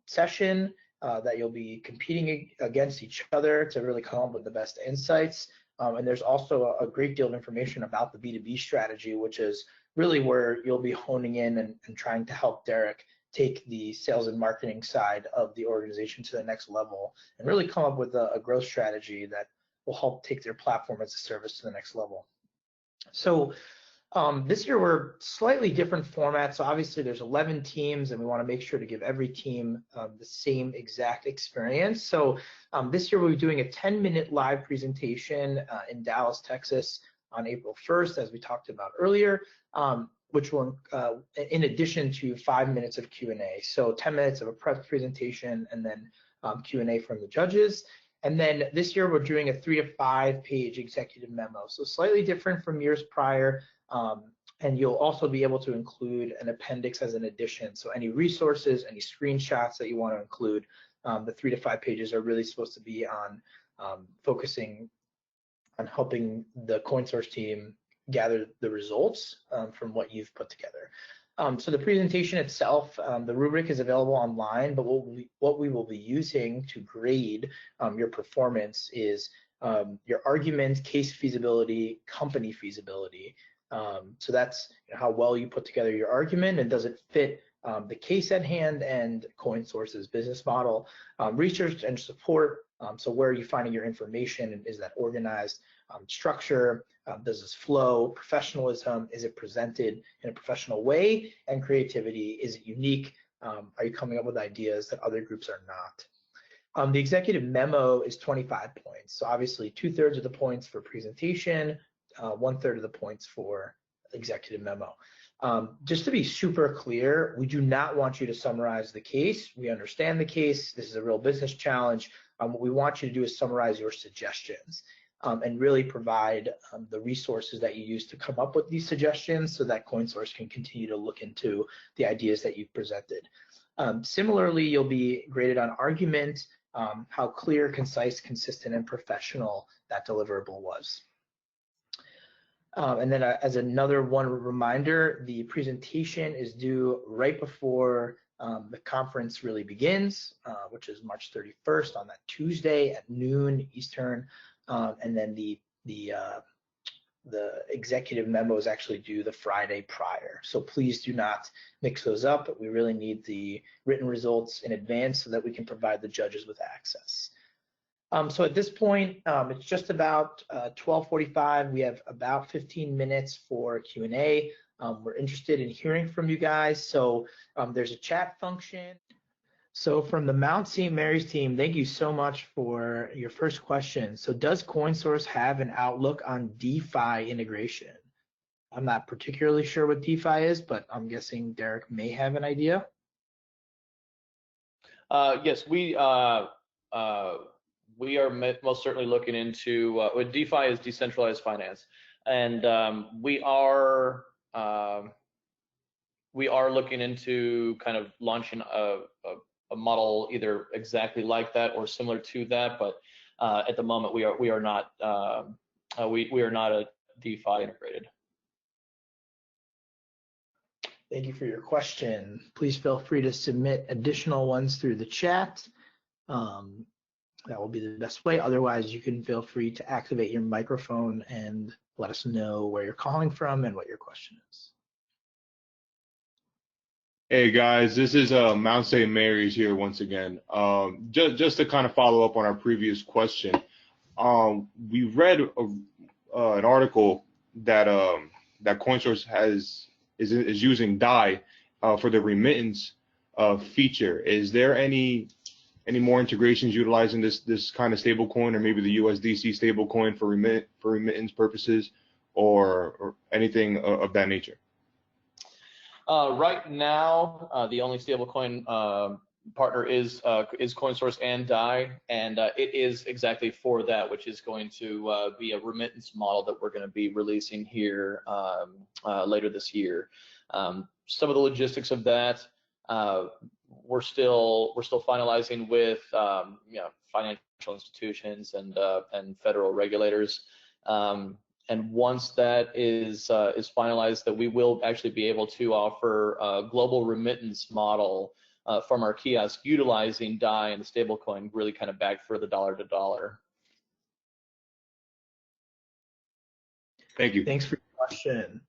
session that you'll be competing against each other to really come up with the best insights. And there's also a great deal of information about the B2B strategy, which is really where you'll be honing in and trying to help Derek take the sales and marketing side of the organization to the next level and really come up with a growth strategy that will help take their platform as a service to the next level. So this year we're slightly different formats. So obviously there's 11 teams and we want to make sure to give every team the same exact experience. So this year we'll be doing a 10-minute live presentation in Dallas, Texas on April 1st, as we talked about earlier. which will, in addition to 5 minutes of Q&A. So 10 minutes of a prep presentation and then Q&A from the judges. And then this year we're doing a 3 to 5 page executive memo. So slightly different from years prior. And you'll also be able to include an appendix as an addition. So any resources, any screenshots that you want to include, the 3 to 5 pages are really supposed to be on focusing on helping the Coinsource team gather the results from what you've put together. So the presentation itself, the rubric is available online, but what we will be using to grade your performance is your argument, case feasibility, company feasibility. So that's how well you put together your argument and does it fit the case at hand and Coinsource's business model, research and support. So where are you finding your information and is that organized? Structure, does this flow? Professionalism, is it presented in a professional way? And creativity, is it unique? Are you coming up with ideas that other groups are not? The executive memo is 25 points. So obviously 2/3 of the points for presentation, 1/3 of the points for executive memo. Just to be super clear, we do not want you to summarize the case. We understand the case. This is a real business challenge. What we want you to do is summarize your suggestions and really provide the resources that you use to come up with these suggestions so that Coinsource can continue to look into the ideas that you've presented. Similarly, you'll be graded on argument, how clear, concise, consistent, and professional that deliverable was. And then as another one reminder, the presentation is due right before the conference really begins, which is March 31st on that Tuesday at noon Eastern. And then the executive memo is actually due the Friday prior. So please do not mix those up. We really need the written results in advance so that we can provide the judges with access. So at this point, it's just about 12:45. We have about 15 minutes for Q&A. We're interested in hearing from you guys. So there's a chat function. So from the Mount St. Mary's team, thank you so much for your first question. So does Coinsource have an outlook on DeFi integration? I'm not particularly sure what DeFi is, but I'm guessing Derek may have an idea. Yes, we are most certainly looking into what DeFi is, decentralized finance, and we are looking into kind of launching a model either exactly like that or similar to that, but at the moment we are not a DeFi integrated. Thank you for your question. Please feel free to submit additional ones through the chat. That will be the best way. Otherwise, you can feel free to activate your microphone and let us know where you're calling from and what your question is. Hey guys, this is Mount St. Mary's here once again. Just to kind of follow up on our previous question, we read an article that that Coinsource is using DAI for the remittance feature. Is there any more integrations utilizing this kind of stablecoin, or maybe the USDC stablecoin for remittance purposes, or anything of that nature? Right now, the only stablecoin partner is Coinsource and DAI, and it is exactly for that, which is going to be a remittance model that we're going to be releasing here later this year. Some of the logistics of that we're still finalizing with financial institutions and federal regulators. And once that is finalized, that we will actually be able to offer a global remittance model from our kiosk utilizing DAI and the stablecoin, really kind of backed for the dollar to dollar. Thank you. Thanks for your question.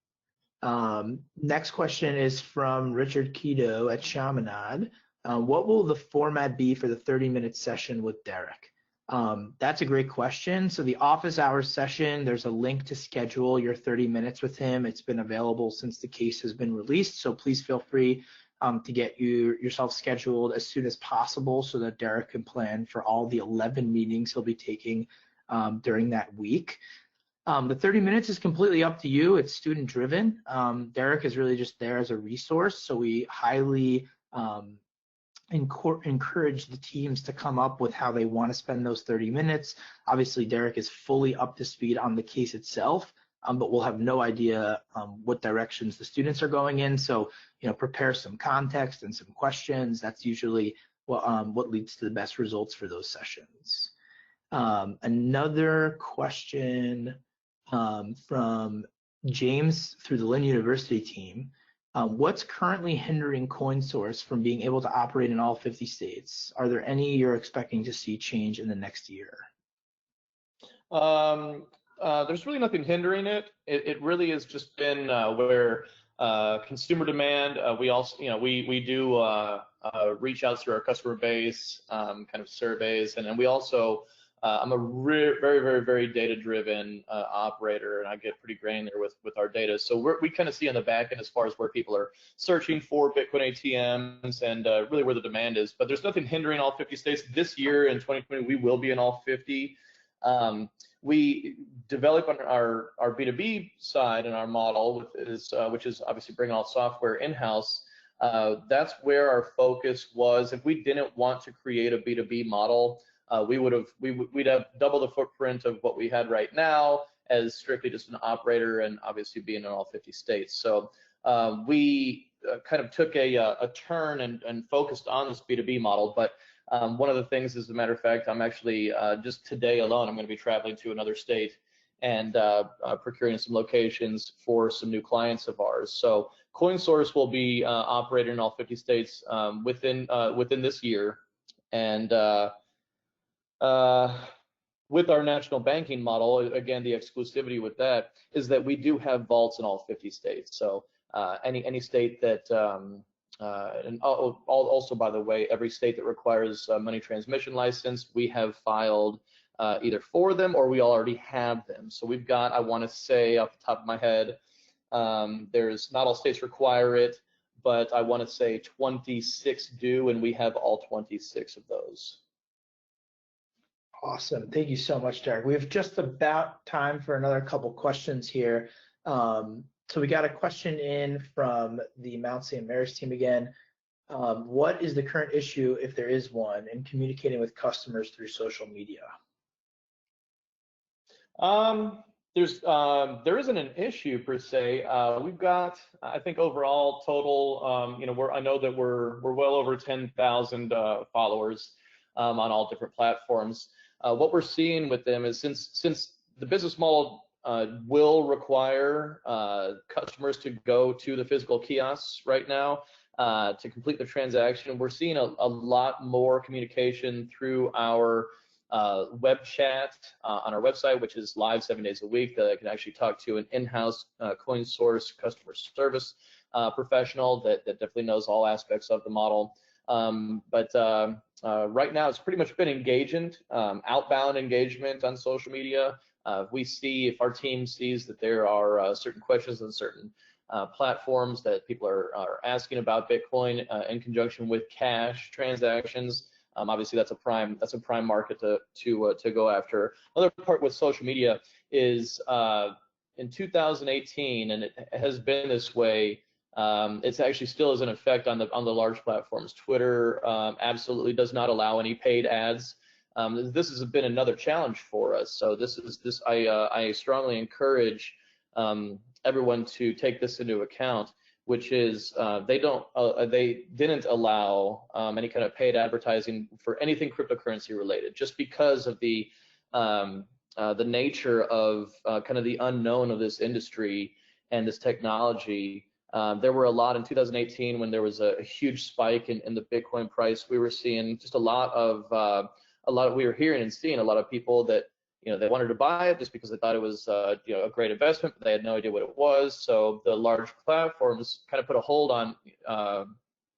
Next question is from Richard Keto at Chaminade. What will the format be for the 30-minute session with Derek? That's a great question. So the office hours session, there's a link to schedule your 30 minutes with him. It's been available since the case has been released. So please feel free to get yourself scheduled as soon as possible so that Derek can plan for all the 11 meetings he'll be taking during that week. The 30 minutes is completely up to you. It's student driven. Derek is really just there as a resource. So we highly encourage the teams to come up with how they want to spend those 30 minutes. Obviously, Derek is fully up to speed on the case itself, but we'll have no idea what directions the students are going in. So, prepare some context and some questions. That's usually what leads to the best results for those sessions. Another question from James through the Lynn University team. What's currently hindering Coinsource from being able to operate in all 50 states? Are there any you're expecting to see change in the next year? There's really nothing hindering it. It really has just been where consumer demand. We also, we do reach out through our customer base, kind of surveys, and then we also. I'm a very, very, very data-driven operator, and I get pretty granular with our data. So we kind of see on the back end as far as where people are searching for Bitcoin ATMs and really where the demand is. But there's nothing hindering all 50 states. This year in 2020, we will be in all 50. We develop on our B2B side and our model, which is obviously bringing all software in-house. That's where our focus was. If we didn't want to create a B2B model, we'd have double the footprint of what we had right now as strictly just an operator and obviously being in all 50 states. So we kind of took a turn and focused on this B2B model. But one of the things, as a matter of fact, I'm actually just today alone, I'm going to be traveling to another state and procuring some locations for some new clients of ours. So Coinsource will be operating in all 50 states within this year. And with our national banking model, again, the exclusivity with that is that we do have vaults in all 50 states. So any state that, and also, by the way, every state that requires a money transmission license, we have filed either for them or we already have them. So we've got, I want to say off the top of my head, there's not all states require it, but I want to say 26 do, and we have all 26 of those. Awesome. Thank you so much, Derek. We have just about time for another couple questions here. So we got a question in from the Mount St. Mary's team again. What is the current issue, if there is one, in communicating with customers through social media? There isn't an issue per se. We've got, I think, overall total, I know that we're well over 10,000 followers on all different platforms. What we're seeing with them is since the business model will require customers to go to the physical kiosks right now to complete the transaction, we're seeing a lot more communication through our web chat on our website, which is live 7 days a week, that I can actually talk to an in-house Coinsource customer service professional that definitely knows all aspects of the model. But right now, it's pretty much been outbound engagement on social media. If our team sees that there are certain questions on certain platforms that people are asking about Bitcoin in conjunction with cash transactions, obviously that's a prime market to go after. Another part with social media is in 2018, and it has been this way. It's actually still is in effect on the large platforms. Twitter absolutely does not allow any paid ads. This has been another challenge for us. So I strongly encourage everyone to take this into account, which is they didn't allow any kind of paid advertising for anything cryptocurrency related, just because of the nature of kind of the unknown of this industry and this technology. There were a lot in 2018 when there was a huge spike in the Bitcoin price. We were seeing just we were hearing and seeing a lot of people that they wanted to buy it just because they thought it was a great investment, but they had no idea what it was. So the large platforms kind of put a hold on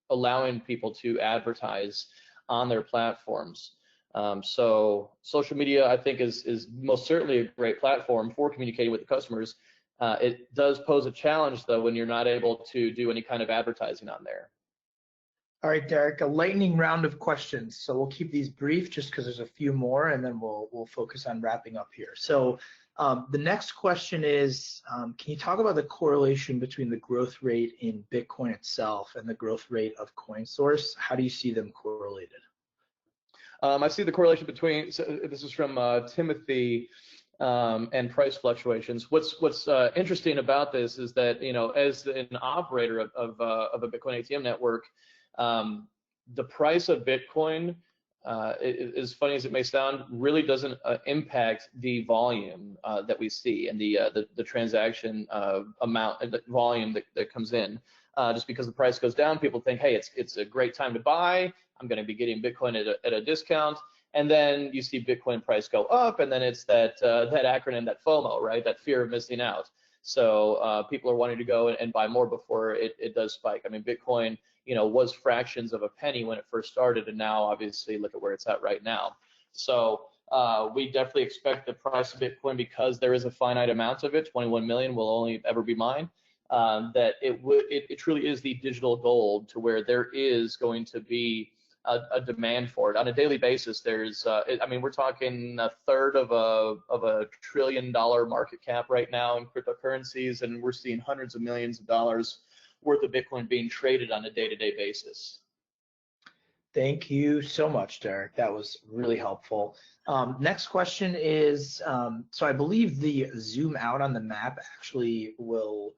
allowing people to advertise on their platforms. So social media, I think, is most certainly a great platform for communicating with the customers. It does pose a challenge, though, when you're not able to do any kind of advertising on there. All right, Derek, a lightning round of questions. So we'll keep these brief just because there's a few more, and then we'll focus on wrapping up here. So The next question is, can you talk about the correlation between the growth rate in Bitcoin itself and the growth rate of Coinsource? How do you see them correlated? I see the correlation between, so this is from Timothy, and price fluctuations. What's interesting about this is that, as an operator of a Bitcoin ATM network, the price of Bitcoin, as funny as it may sound, really doesn't impact the volume that we see and the transaction amount, the volume that comes in. Just because the price goes down, people think, hey, it's a great time to buy. I'm going to be getting Bitcoin at a discount. And then you see Bitcoin price go up, and then it's that acronym, that FOMO, right? That fear of missing out. So people are wanting to go and buy more before it does spike. I mean, Bitcoin, was fractions of a penny when it first started, and now obviously look at where it's at right now. So we definitely expect the price of Bitcoin, because there is a finite amount of it, 21 million will only ever be mine, that it truly is the digital gold, to where there is going to be a demand for it on a daily basis. There's, we're talking a third of a $1 trillion market cap right now in cryptocurrencies, and we're seeing hundreds of millions of dollars worth of Bitcoin being traded on a day-to-day basis. Thank you so much, Derek. That was really helpful. Next question is, so I believe the zoom out on the map actually will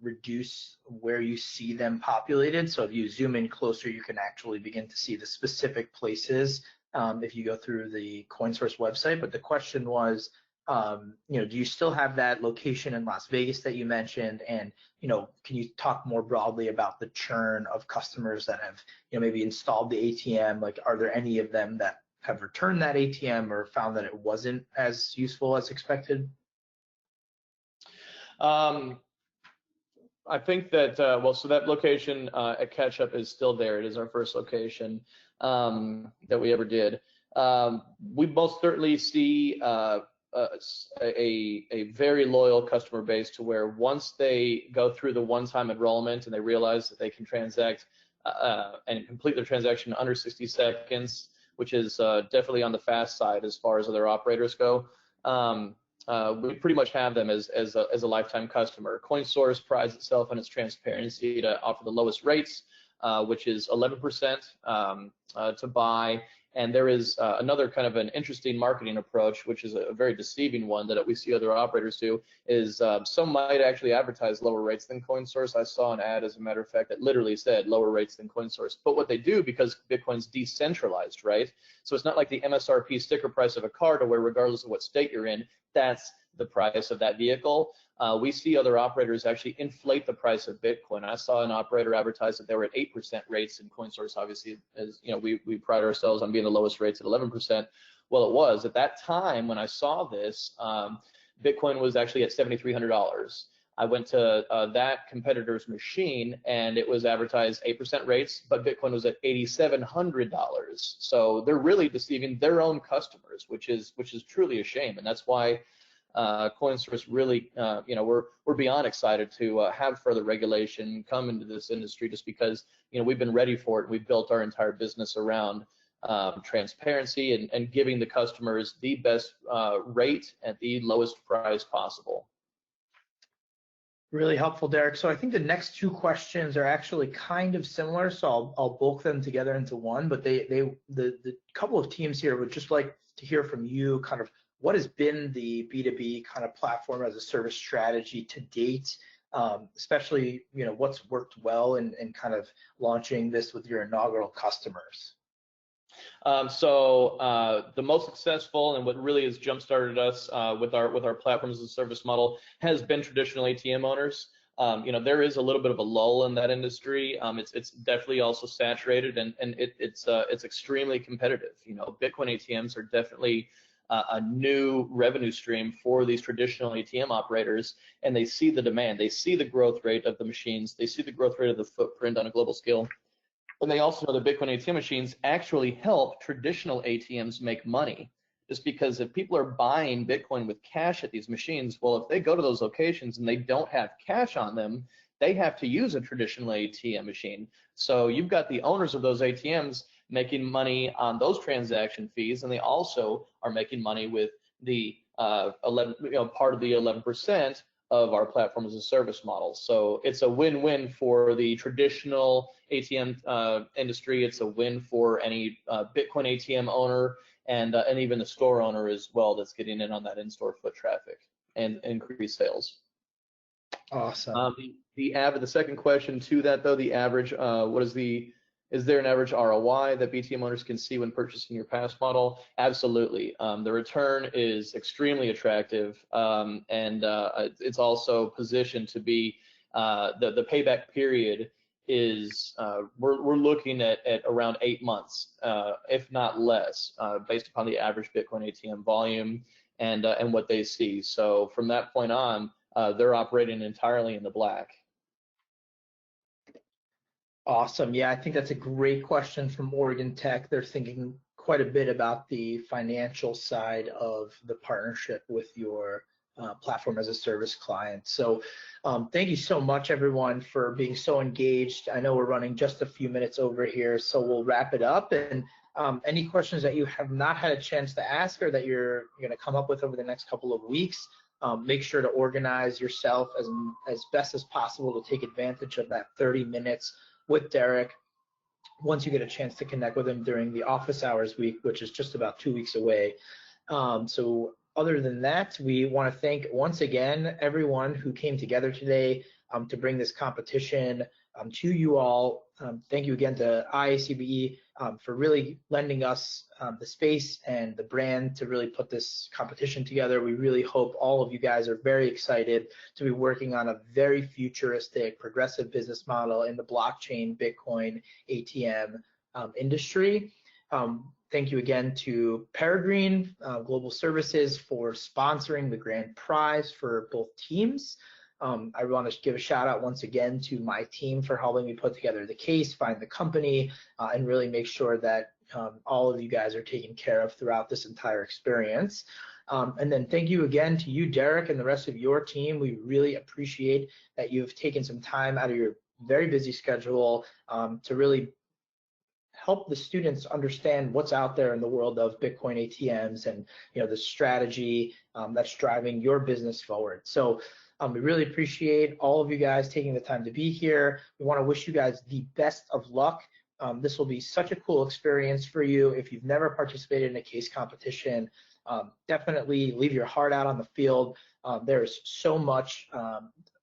reduce where you see them populated. So if you zoom in closer, you can actually begin to see the specific places if you go through the Coinsource website. But the question was, do you still have that location in Las Vegas that you mentioned? And, can you talk more broadly about the churn of customers that have, maybe installed the ATM? Like, are there any of them that have returned that ATM or found that it wasn't as useful as expected? I think that, so that location at Catch Up is still there. It is our first location that we ever did. We most certainly see a very loyal customer base, to where once they go through the one-time enrollment and they realize that they can transact and complete their transaction in under 60 seconds, which is definitely on the fast side as far as other operators go, we pretty much have them as a lifetime customer. Coinsource prides itself on its transparency to offer the lowest rates, which is 11% to buy. And there is another kind of an interesting marketing approach, which is a very deceiving one that we see other operators do, is some might actually advertise lower rates than Coinsource. I saw an ad, as a matter of fact, that literally said lower rates than Coinsource. But what they do, because Bitcoin's decentralized, right? So it's not like the MSRP sticker price of a car, to where regardless of what state you're in, that's the price of that vehicle. We see other operators actually inflate the price of Bitcoin. I saw an operator advertise that they were at 8% rates, and Coinsource, obviously, as we pride ourselves on being the lowest rates at 11%. Well, it was at that time when I saw this, Bitcoin was actually at $7,300. I went to that competitor's machine, and it was advertised 8% rates, but Bitcoin was at $8,700. So they're really deceiving their own customers, which is truly a shame. And that's why Coinsource really, we're beyond excited to have further regulation come into this industry, just because we've been ready for it. We've built our entire business around transparency and giving the customers the best rate at the lowest price possible. Really helpful, Derek. So I think the next two questions are actually kind of similar, so I'll bulk them together into one. But the couple of teams here would just like to hear from you, kind of what has been the B2B kind of platform as a service strategy to date, especially what's worked well in kind of launching this with your inaugural customers. The most successful, and what really has jump-started us with our platform as a service model, has been traditional ATM owners. There is a little bit of a lull in that industry. It's definitely also saturated, and it's extremely competitive. Bitcoin ATMs are definitely a new revenue stream for these traditional ATM operators, and they see the demand, they see the growth rate of the machines, they see the growth rate of the footprint on a global scale. And they also know that Bitcoin ATM machines actually help traditional ATMs make money. Just because if people are buying Bitcoin with cash at these machines, well, if they go to those locations and they don't have cash on them, they have to use a traditional ATM machine. So you've got the owners of those ATMs making money on those transaction fees, and they also are making money with the part of the 11% of our platform as a service model. So it's a win-win for the traditional ATM industry. It's a win for any Bitcoin ATM owner and even the store owner as well that's getting in on that in-store foot traffic and increased sales. Awesome. The second question to that though, the average, is there an average ROI that BTM owners can see when purchasing your pass model? Absolutely. The return is extremely attractive, and it's also positioned to be the payback period is we're looking at around 8 months, if not less, based upon the average Bitcoin ATM volume and what they see. So from that point on, they're operating entirely in the black. Awesome. Yeah, I think that's a great question from Oregon Tech. They're thinking quite a bit about the financial side of the partnership with your platform as a service client. So thank you so much, everyone, for being so engaged. I know we're running just a few minutes over here, so we'll wrap it up. And any questions that you have not had a chance to ask or that you're going to come up with over the next couple of weeks, make sure to organize yourself as best as possible to take advantage of that 30 minutes with Derek once you get a chance to connect with him during the office hours week, which is just about 2 weeks away. So other than that, we want to thank once again everyone who came together today to bring this competition to you all. Thank you again to IACBE for really lending us the space and the brand to really put this competition together. We really hope all of you guys are very excited to be working on a very futuristic, progressive business model in the blockchain Bitcoin ATM industry. Thank you again to Peregrine Global Services for sponsoring the grand prize for both teams. I want to give a shout out once again to my team for helping me put together the case, find the company, and really make sure that all of you guys are taken care of throughout this entire experience. And then thank you again to you, Derek, and the rest of your team. We really appreciate that you've taken some time out of your very busy schedule to really help the students understand what's out there in the world of Bitcoin ATMs and the strategy that's driving your business forward. So we really appreciate all of you guys taking the time to be here. We want to wish you guys the best of luck. This will be such a cool experience for you. If you've never participated in a case competition, definitely leave your heart out on the field. There's so much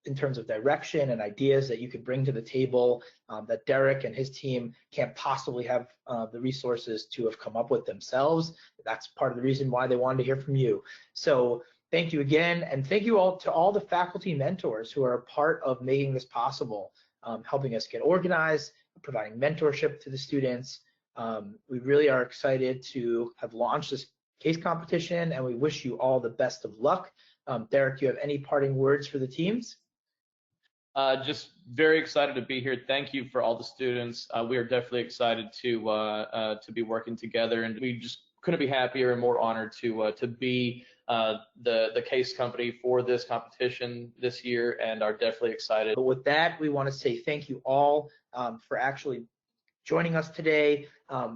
in terms of direction and ideas that you could bring to the table that Derek and his team can't possibly have the resources to have come up with themselves. That's part of the reason why they wanted to hear from you. So thank you again, and thank you all to all the faculty mentors who are a part of making this possible, helping us get organized, providing mentorship to the students. We really are excited to have launched this case competition, and we wish you all the best of luck. Derek, do you have any parting words for the teams? Just very excited to be here. Thank you for all the students. We are definitely excited to be working together, and we just couldn't be happier and more honored to be the case company for this competition this year, and are definitely excited. But with that, we want to say thank you all for actually joining us today.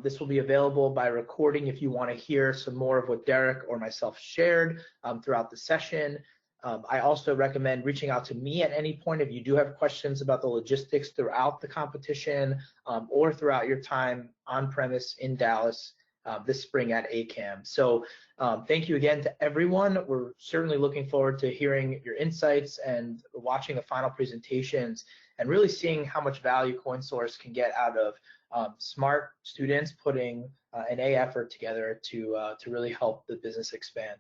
This will be available by recording if you want to hear some more of what Derek or myself shared throughout the session. I also recommend reaching out to me at any point if you do have questions about the logistics throughout the competition or throughout your time on premise in Dallas this spring at ACAM. So thank you again to everyone. We're certainly looking forward to hearing your insights and watching the final presentations and really seeing how much value Coinsource can get out of smart students putting an A effort together to really help the business expand.